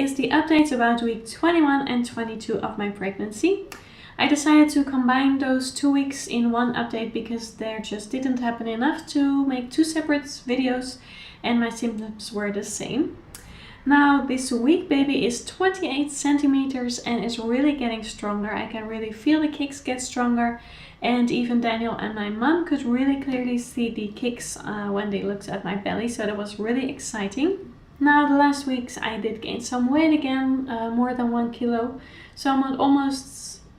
is the update about week 21 and 22 of my pregnancy. I decided to combine those 2 weeks in one update because there just didn't happen enough to make 2 separate videos and my symptoms were the same. Now this week baby is 28 centimeters and is really getting stronger. I can really feel the kicks get stronger, and even Daniel and my mom could really clearly see the kicks when they looked at my belly, so that was really exciting. Now the last weeks I did gain some weight again, more than 1 kilo, so I'm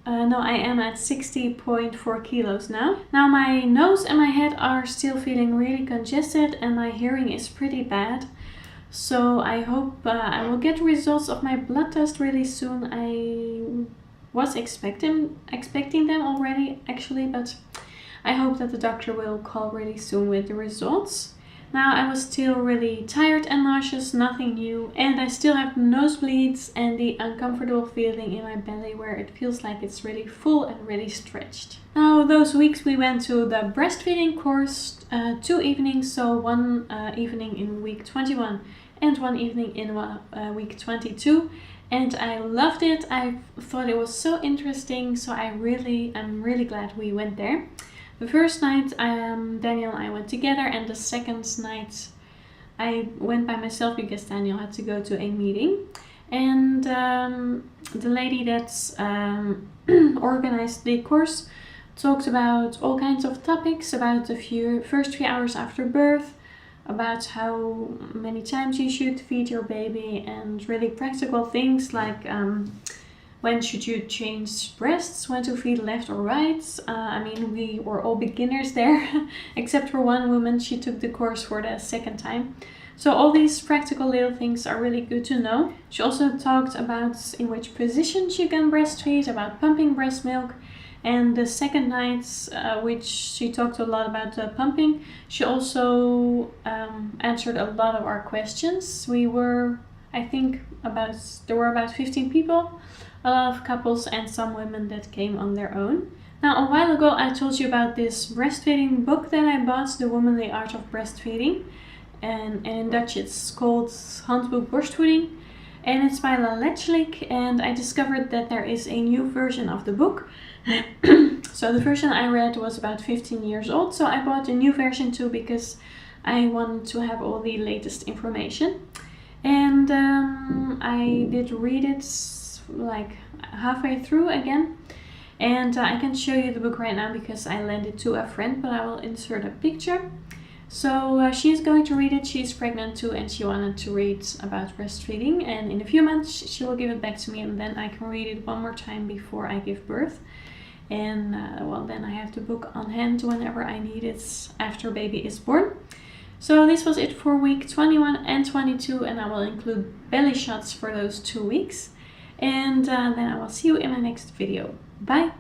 I am at 60.4 kilos now. Now my nose and my head are still feeling really congested and my hearing is pretty bad. So I hope I will get results of my blood test really soon. I was expecting them already actually, but I hope that the doctor will call really soon with the results. Now I was still really tired and nauseous, nothing new, and I still have nosebleeds and the uncomfortable feeling in my belly where it feels like it's really full and really stretched. Now those weeks we went to the breastfeeding course, 2 evenings, so 1 evening in week 21 and 1 evening in week 22, and I loved it. I thought it was so interesting, so I'm really glad we went there. The first night Daniel and I went together, and the second night I went by myself because Daniel had to go to a meeting. And the lady that's organized the course talked about all kinds of topics, about the first few hours after birth, about how many times you should feed your baby, and really practical things like when should you change breasts, when to feed left or right. I mean, we were all beginners there, except for one woman. She took the course for the second time. So all these practical little things are really good to know. She also talked about in which positions you can breastfeed, about pumping breast milk. And the second night, which she talked a lot about pumping, she also answered a lot of our questions. We were, I think, there were about 15 people. A lot of couples and some women that came on their own. Now a while ago I told you about this breastfeeding book that I bought, The Womanly Art of Breastfeeding, and in Dutch it's called Huntwick Book, and it's by Lechlik, and I discovered that there is a new version of the book. So the version I read was about 15 years old, so I bought a new version too because I wanted to have all the latest information. And I did read it like halfway through again, and I can show you the book right now because I lent it to a friend, but I will insert a picture. So she's going to read it. She's pregnant too, and she wanted to read about breastfeeding, and in a few months she will give it back to me, and then I can read it one more time before I give birth. And well, then I have the book on hand whenever I need it after baby is born. So this was it for week 21 and 22, and I will include belly shots for those 2 weeks. And then I will see you in my next video. Bye!